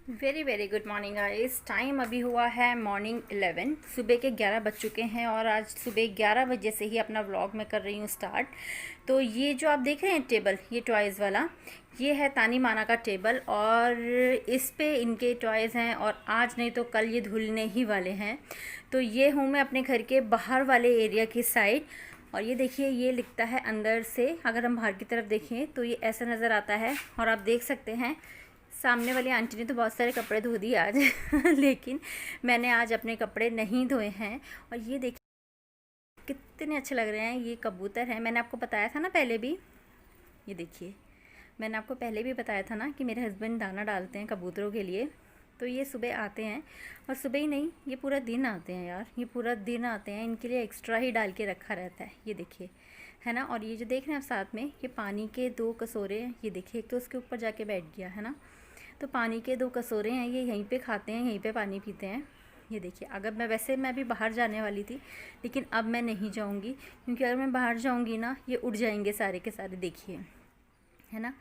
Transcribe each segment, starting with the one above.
Very very good morning guys. Time अभी हुआ है मॉर्निंग 11, सुबह के 11 बज चुके हैं और आज सुबह 11 बजे से ही अपना व्लॉग मैं कर रही हूँ स्टार्ट। तो ये जो आप देख रहे हैं टेबल, ये टॉयज़ वाला, ये है तानी माना का टेबल और इस पे इनके टॉयज़ हैं और आज नहीं तो कल ये धुलने ही वाले हैं। तो ये हूँ मैं अपने घर के बाहर वाले एरिया की साइड और ये देखिए, ये लिखता है अंदर से। अगर हम बाहर की तरफ देखें तो ये ऐसा नज़र आता है और आप देख सकते हैं सामने वाली आंटी ने तो बहुत सारे कपड़े धो दिए आज लेकिन मैंने आज अपने कपड़े नहीं धोए हैं। और ये देखिए कितने अच्छे लग रहे हैं। ये कबूतर हैं, मैंने आपको बताया था ना पहले भी। ये देखिए, मैंने आपको पहले भी बताया था ना कि मेरे हस्बैंड दाना डालते हैं कबूतरों के लिए। तो ये सुबह आते हैं और सुबह ही नहीं, ये पूरा दिन आते हैं यार, ये पूरा दिन आते हैं। इनके लिए एक्स्ट्रा ही डाल के रखा रहता है, ये देखिए, है ना। और ये जो देख रहे हैं आप साथ में, ये पानी के 2 कटोरे हैं। ये देखिए, एक तो उसके ऊपर जाके बैठ गया, है ना। तो पानी के 2 कटोरे हैं, ये यहीं पे खाते हैं, यहीं पे पानी पीते हैं। ये देखिए, अगर मैं भी बाहर जाने वाली थी लेकिन अब मैं नहीं जाऊंगी, क्योंकि अगर मैं बाहर जाऊंगी ना, ये उड़ जाएंगे सारे के सारे, देखिए, है ना।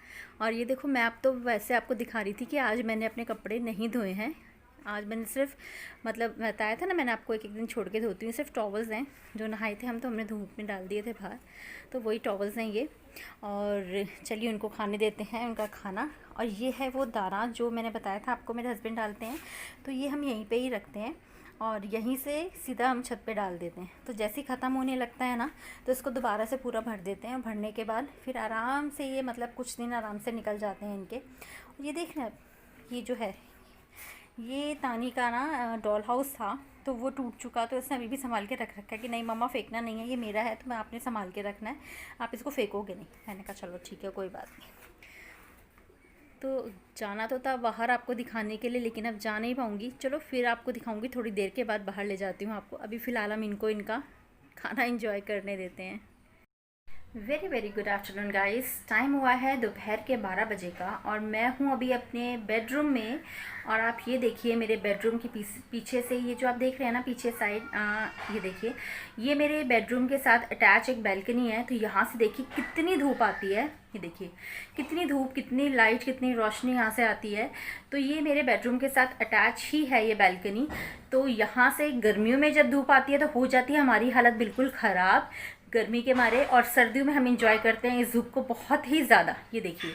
और ये देखो, मैं अब तो वैसे आपको दिखा रही थी कि आज मैंने अपने कपड़े नहीं धोए हैं। आज मैंने सिर्फ, मतलब बताया था ना मैंने आपको, एक एक दिन छोड़ के धोती हूँ। सिर्फ टॉवल्स हैं जो नहाए थे हम, तो हमने धूप में डाल दिए थे बाहर, तो वही टॉवल्स हैं ये। और चलिए उनको खाने देते हैं, उनका खाना। और ये है वो दाना जो मैंने बताया था आपको, मेरे हस्बैंड डालते हैं। तो ये हम यहीं पे ही रखते हैं और यहीं से सीधा हम छत पे डाल देते हैं। तो जैसे ही ख़त्म होने लगता है ना, तो इसको दोबारा से पूरा भर देते हैं। भरने के बाद फिर आराम से ये, मतलब कुछ दिन आराम से निकल जाते हैं इनके। ये देख रहे हैं आप, ये जो है, ये तानी का ना डॉल हाउस था, तो वो टूट चुका, तो इसने अभी भी संभाल के रख रखा है कि नहीं मम्मा फेंकना नहीं है, ये मेरा है, तो मैं आपने संभाल के रखना है, आप इसको फेंकोगे नहीं। मैंने कहा चलो ठीक है, कोई बात नहीं। तो जाना तो था बाहर आपको दिखाने के लिए, लेकिन अब जा नहीं पाऊँगी। चलो फिर आपको दिखाऊंगी, थोड़ी देर के बाद बाहर ले जाती हूँ आपको। अभी फ़िलहाल हम इनको इनका खाना एंजॉय करने देते हैं। Very very good afternoon guys. Time हुआ है दोपहर के 12 बजे का और मैं हूँ अभी अपने बेडरूम में। और आप ये देखिए, मेरे बेडरूम के पीछे से, ये जो आप देख रहे हैं ना पीछे साइड, ये देखिए, ये मेरे बेडरूम के साथ अटैच एक बैल्कनी है। तो यहाँ से देखिए कितनी धूप आती है, ये देखिए कितनी धूप, कितनी लाइट, कितनी रोशनी यहाँ से आती है। तो ये मेरे बेडरूम के साथ अटैच ही है ये बैल्कनी। तो यहाँ से गर्मियों में जब धूप आती है तो हो जाती है हमारी हालत बिल्कुल ख़राब गर्मी के मारे, और सर्दियों में हम इंजॉय करते हैं इस धूप को बहुत ही ज़्यादा। ये देखिए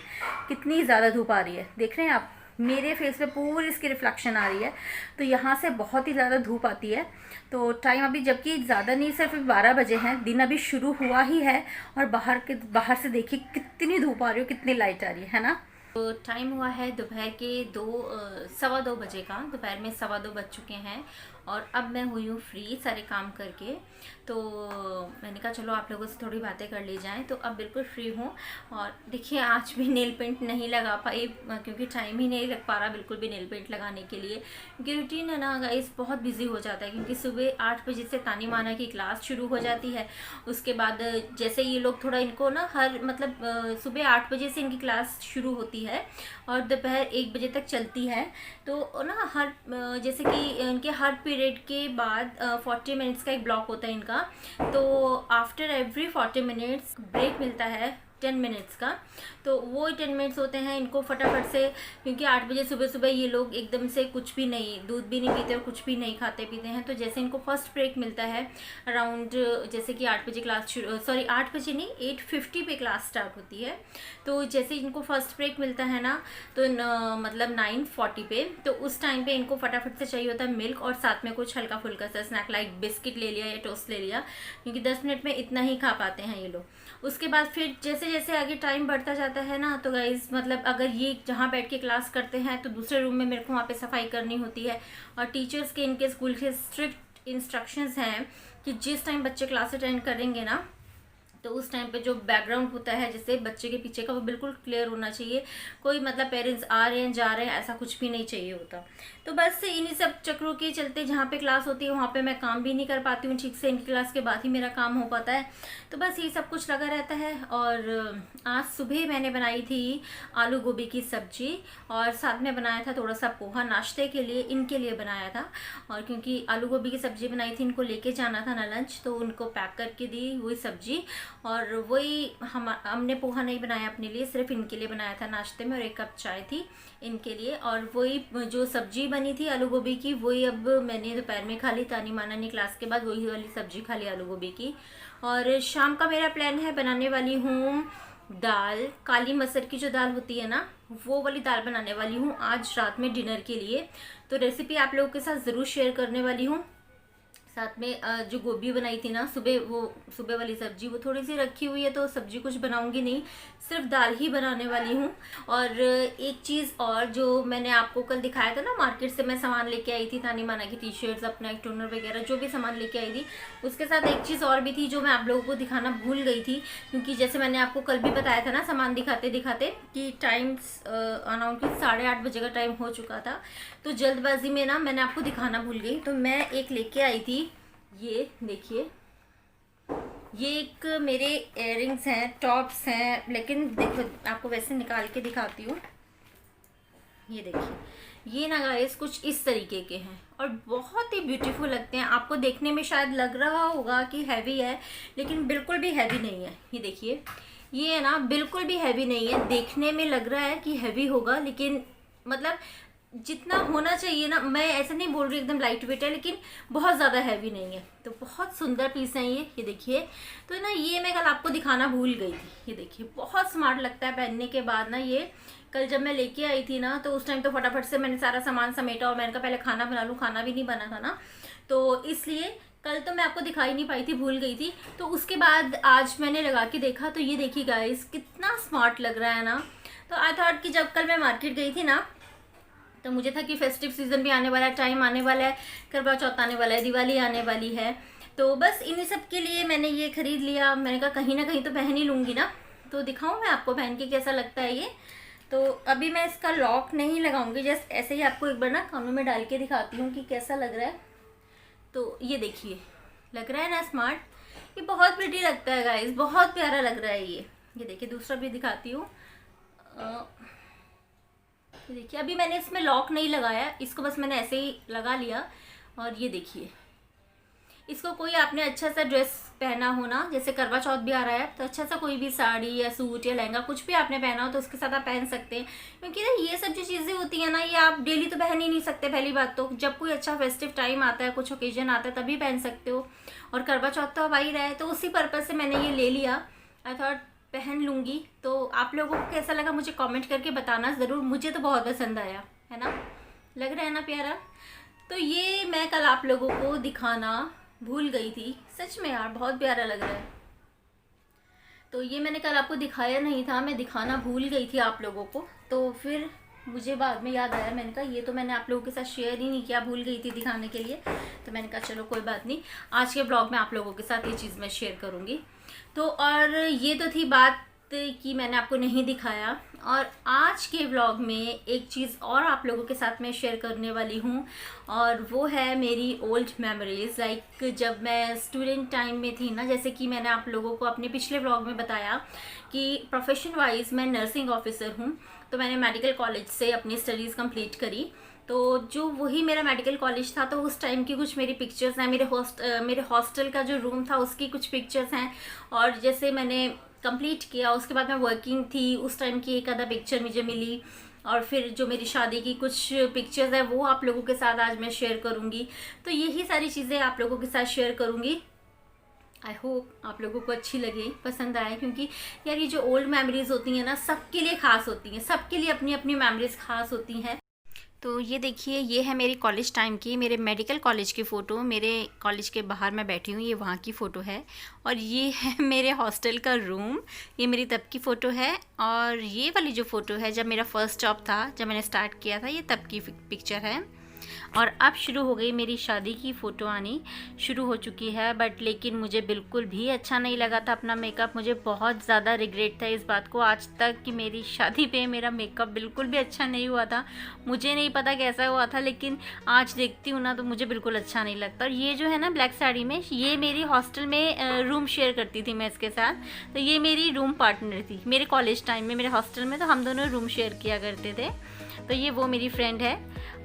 कितनी ज़्यादा धूप आ रही है, देख रहे हैं आप, मेरे फेस पे पूरी इसकी रिफ्लेक्शन आ रही है। तो यहाँ से बहुत ही ज़्यादा धूप आती है। तो टाइम अभी, जबकि ज़्यादा नहीं, सिर्फ 12 बजे हैं, दिन अभी शुरू हुआ ही है। और बाहर से देखिए कितनी धूप आ रही है, कितनी लाइट आ रही है ना। तो टाइम हुआ है दोपहर के 2 सवा 2 बजे का, दोपहर में 2:15 बज चुके हैं और अब मैं हुई हूँ फ्री सारे काम करके। तो मैंने कहा चलो आप लोगों से थोड़ी बातें कर ली जाएं। तो अब बिल्कुल फ्री हूँ और देखिए, आज भी नेल पेंट नहीं लगा पाई क्योंकि टाइम ही नहीं लग पा रहा बिल्कुल भी नेल पेंट लगाने के लिए, क्योंकि रूटीन है ना गाइस, बहुत बिजी हो जाता है। क्योंकि सुबह 8 बजे से तानी माना की क्लास शुरू हो जाती है। उसके बाद जैसे ये लोग थोड़ा, इनको ना हर, मतलब सुबह 8 बजे से इनकी क्लास शुरू होती है और दोपहर 1 बजे तक चलती है। तो ना हर, जैसे कि इनके हर पीरियड के बाद 40 मिनट्स का एक ब्लॉक होता है इनका। तो आफ्टर एवरी 40 मिनट्स ब्रेक मिलता है 10 मिनट्स का। तो वो 10 मिनट्स होते हैं इनको फटाफट से, क्योंकि 8 बजे सुबह सुबह ये लोग एकदम से कुछ भी नहीं, दूध भी नहीं पीते और कुछ भी नहीं खाते पीते हैं। तो जैसे इनको फर्स्ट ब्रेक मिलता है अराउंड, जैसे कि 8 बजे क्लास 8 बजे नहीं, 8:50 पे क्लास स्टार्ट होती है। तो जैसे इनको फर्स्ट ब्रेक मिलता है ना, तो मतलब 9:40 पे, तो उस टाइम पे इनको फटाफट से चाहिए होता है मिल्क और साथ में कुछ हल्का फुल्का सा स्नैक, लाइक बिस्किट ले लिया या टोस्ट ले लिया, क्योंकि 10 मिनट में इतना ही खा पाते हैं ये लोग। उसके बाद फिर जैसे जैसे आगे टाइम बढ़ता जाता है ना, तो गाइज, मतलब अगर ये जहाँ बैठ के क्लास करते हैं तो दूसरे रूम में मेरे को वहाँ पे सफाई करनी होती है। और टीचर्स के, इनके स्कूल के स्ट्रिक्ट इंस्ट्रक्शंस हैं कि जिस टाइम बच्चे क्लास अटेंड करेंगे ना, तो उस टाइम पे जो बैकग्राउंड होता है जैसे बच्चे के पीछे का, वो बिल्कुल क्लियर होना चाहिए। कोई, मतलब पेरेंट्स आ रहे हैं जा रहे हैं ऐसा कुछ भी नहीं चाहिए होता। तो बस इन्हीं सब चक्रों के चलते, जहाँ पे क्लास होती है वहाँ पे मैं काम भी नहीं कर पाती हूँ ठीक से, इनकी क्लास के बाद ही मेरा काम हो पाता है। तो बस ये सब कुछ लगा रहता है। और आज सुबह मैंने बनाई थी आलू गोभी की सब्जी और साथ में बनाया था थोड़ा सा पोहा, नाश्ते के लिए इनके लिए बनाया था। और क्योंकि आलू गोभी की सब्जी बनाई थी, इनको लेके जाना था ना लंच, तो उनको पैक करके दी हुई सब्जी और वही हमने पोहा नहीं बनाया अपने लिए, सिर्फ इनके लिए बनाया था नाश्ते में, और 1 कप चाय थी इनके लिए। और वही जो सब्जी बनी थी आलू गोभी की, वही अब मैंने दोपहर में खा ली। तानी माना ने क्लास के बाद वही वाली सब्जी खा ली आलू गोभी की। और शाम का मेरा प्लान है, बनाने वाली हूँ दाल, काली मसर की जो दाल होती है ना, वो वाली दाल बनाने वाली हूँ आज रात में डिनर के लिए। तो रेसिपी आप लोगों के साथ ज़रूर शेयर करने वाली हूँ। साथ में जो गोभी बनाई थी ना सुबह, वो सुबह वाली सब्जी वो थोड़ी सी रखी हुई है, तो सब्जी कुछ बनाऊंगी नहीं, सिर्फ दाल ही बनाने वाली हूँ। और एक चीज़ और, जो मैंने आपको कल दिखाया था ना, मार्केट से मैं सामान लेके आई थी, तानी माना की टी शर्ट्स, अपना एक टोनर वगैरह जो भी सामान लेके आई थी, उसके साथ एक चीज़ और भी थी जो मैं आप लोगों को दिखाना भूल गई थी। क्योंकि जैसे मैंने आपको कल भी बताया था ना, सामान दिखाते दिखाते कि टाइम्स अराउंड 8:30 बजे का टाइम हो चुका था, तो जल्दबाजी में ना मैंने आपको दिखाना भूल गई। तो मैं एक लेके आई थी, ये देखिए, ये एक मेरे इयररिंग्स हैं, टॉप्स हैं, लेकिन देखो आपको वैसे निकाल के दिखाती हूँ। ये देखिए, ये ना गाइस कुछ इस तरीके के हैं और बहुत ही ब्यूटीफुल लगते हैं। आपको देखने में शायद लग रहा होगा कि हैवी है, लेकिन बिल्कुल भी हैवी नहीं है। ये देखिए, ये है ना बिल्कुल भी हैवी नहीं है। देखने में लग रहा है कि हैवी होगा, लेकिन मतलब जितना होना चाहिए ना, मैं ऐसे नहीं बोल रही एकदम लाइट वेट है, लेकिन बहुत ज़्यादा हैवी नहीं है। तो बहुत सुंदर पीस है ये देखिए। तो ना ये मैं कल आपको दिखाना भूल गई थी। ये देखिए, बहुत स्मार्ट लगता है पहनने के बाद ना। ये कल जब मैं लेके आई थी ना, तो उस टाइम तो फटाफट से मैंने सारा सामान समेटा, और मैंने कहा पहले खाना बना लूँ, खाना भी नहीं बना था ना, तो इसलिए कल तो मैं आपको दिखाई नहीं पाई थी, भूल गई थी। तो उसके बाद आज मैंने लगा के देखा, तो ये देखिए गाइस, कितना स्मार्ट लग रहा है ना। तो आई थॉट कि जब कल मैं मार्केट गई थी ना, तो मुझे था कि फेस्टिव सीज़न भी आने वाला है, टाइम आने वाला है, करवा चौथ आने वाला है, दिवाली आने वाली है, तो बस इन्हीं सब के लिए मैंने ये ख़रीद लिया। मैंने कहा कहीं ना कहीं तो पहन ही लूँगी ना, तो दिखाऊँ मैं आपको पहन के कैसा लगता है ये। तो अभी मैं इसका लॉक नहीं लगाऊंगी, जस्ट ऐसे ही आपको एक बार ना कानों में डाल के दिखाती हूँ कि कैसा लग रहा है। तो ये देखिए, लग रहा है ना स्मार्ट। ये बहुत प्रिटी लगता है गाइस, बहुत प्यारा लग रहा है ये देखिए, दूसरा भी दिखाती हूँ। देखिए, अभी मैंने इसमें लॉक नहीं लगाया, इसको बस मैंने ऐसे ही लगा लिया। और ये देखिए, इसको कोई आपने अच्छा सा ड्रेस पहना हो ना, जैसे करवा चौथ भी आ रहा है, तो अच्छा सा कोई भी साड़ी या सूट या लहंगा कुछ भी आपने पहना हो, तो उसके साथ आप पहन सकते हैं। क्योंकि ना ये सब जो चीज़ें होती हैं ना, ये आप डेली तो पहन ही नहीं सकते। पहली बात तो जब कोई अच्छा फेस्टिव टाइम आता है, कुछ ओकेजन आता है, तभी पहन सकते हो। और करवा चौथ तो अब आ ही रहा है, तो उसी पर्पज़ से मैंने ये ले लिया। आई थॉट पहन लूँगी। तो आप लोगों को कैसा लगा मुझे कमेंट करके बताना ज़रूर। मुझे तो बहुत पसंद आया है ना, लग रहा है ना प्यारा। तो ये मैं कल आप लोगों को दिखाना भूल गई थी, सच में यार बहुत प्यारा लग रहा है। तो ये मैंने कल आपको दिखाया नहीं था, मैं दिखाना भूल गई थी आप लोगों को। तो फिर मुझे बाद में याद आया, मैंने कहा ये तो मैंने आप लोगों के साथ शेयर ही नहीं किया, भूल गई थी दिखाने के लिए। तो मैंने कहा चलो कोई बात नहीं, आज के ब्लॉग में आप लोगों के साथ ये चीज़ मैं शेयर करूँगी। तो और ये तो थी बात कि मैंने आपको नहीं दिखाया। और आज के व्लॉग में एक चीज़ और आप लोगों के साथ मैं शेयर करने वाली हूँ, और वो है मेरी ओल्ड मेमोरीज़। लाइक जब मैं स्टूडेंट टाइम में थी ना, जैसे कि मैंने आप लोगों को अपने पिछले व्लॉग में बताया कि प्रोफेशन वाइज मैं नर्सिंग ऑफिसर हूँ। तो मैंने मेडिकल कॉलेज से अपनी स्टडीज़ कंप्लीट करी। तो जो वही मेरा मेडिकल कॉलेज था, तो उस टाइम की कुछ मेरी पिक्चर्स हैं। मेरे हॉस्टल का जो रूम था उसकी कुछ पिक्चर्स हैं। और जैसे मैंने कंप्लीट किया, उसके बाद मैं वर्किंग थी, उस टाइम की एक आधा पिक्चर मुझे मिली। और फिर जो मेरी शादी की कुछ पिक्चर्स है, वो आप लोगों के साथ आज मैं शेयर करूँगी। तो यही सारी चीज़ें आप लोगों के साथ शेयर करूँगी। आई होप आप लोगों को अच्छी लगे, पसंद आए। क्योंकि यार ये जो ओल्ड मेमोरीज़ होती हैं ना, सबके लिए ख़ास होती हैं, सबके लिए अपनी अपनी मेमोरीज़ ख़ास होती हैं। तो ये देखिए, ये है मेरी कॉलेज टाइम की, मेरे मेडिकल कॉलेज की फ़ोटो। मेरे कॉलेज के बाहर मैं बैठी हूँ, ये वहाँ की फ़ोटो है। और ये है मेरे हॉस्टल का रूम, ये मेरी तब की फ़ोटो है। और ये वाली जो फ़ोटो है, जब मेरा फर्स्ट जॉब था, जब मैंने स्टार्ट किया था, ये तब की पिक्चर है। और अब शुरू हो गई मेरी शादी की फ़ोटो आनी शुरू हो चुकी है। बट लेकिन मुझे बिल्कुल भी अच्छा नहीं लगा था अपना मेकअप। मुझे बहुत ज़्यादा रिग्रेट था इस बात को आज तक कि मेरी शादी पे मेरा मेकअप बिल्कुल भी अच्छा नहीं हुआ था। मुझे नहीं पता कैसा हुआ था, लेकिन आज देखती हूँ ना, तो मुझे बिल्कुल अच्छा नहीं लगता। और ये जो है ना ब्लैक साड़ी में, ये मेरी हॉस्टल में रूम शेयर करती थी मैं इसके साथ। तो ये मेरी रूम पार्टनर थी मेरे कॉलेज टाइम में, मेरे हॉस्टल में। तो हम दोनों रूम शेयर किया करते थे। तो ये वो मेरी फ्रेंड है।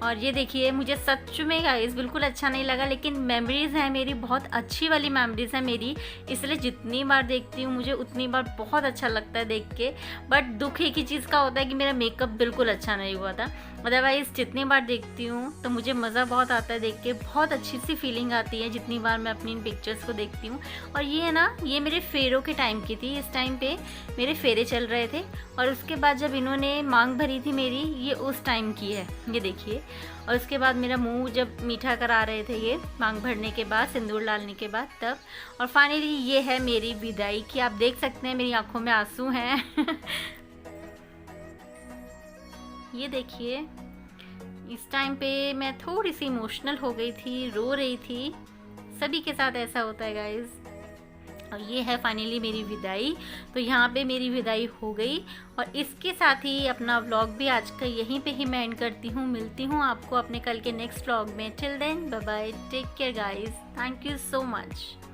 और ये देखिए, मुझे सच में गाइस बिल्कुल अच्छा नहीं लगा, लेकिन मेमोरीज़ हैं मेरी, बहुत अच्छी वाली मेमोरीज़ हैं मेरी, इसलिए जितनी बार देखती हूँ मुझे उतनी बार बहुत अच्छा लगता है देख के। बट दुख एक ही चीज़ का होता है कि मेरा मेकअप बिल्कुल अच्छा नहीं हुआ था। अदरवाइज़ जितनी बार देखती हूँ तो मुझे मज़ा बहुत आता है देख के, बहुत अच्छी सी फीलिंग आती है जितनी बार मैं अपनी इन पिक्चर्स को देखती हूँ। और ये है ना, ये मेरे फेरों के टाइम की थी, इस टाइम पे मेरे फेरे चल रहे थे, और उसके बाद जब इन्होंने मांग भरी थी मेरी, ये उस टाइम की है, ये देखिए। और उसके बाद मेरा मुंह जब मीठा करा रहे थे ये मांग भरने के बाद, सिंदूर डालने के बाद, तब। और फाइनली ये है मेरी विदाई की, आप देख सकते हैं मेरी आंखों में आंसू हैं। ये देखिए, इस टाइम पे मैं थोड़ी सी इमोशनल हो गई थी, रो रही थी। सभी के साथ ऐसा होता है गाइज। और ये है फाइनली मेरी विदाई। तो यहाँ पे मेरी विदाई हो गई, और इसके साथ ही अपना व्लॉग भी आज का यहीं पे ही मैं एंड करती हूँ। मिलती हूँ आपको अपने कल के नेक्स्ट व्लॉग में। Till then bye bye, take care guys, thank you so much.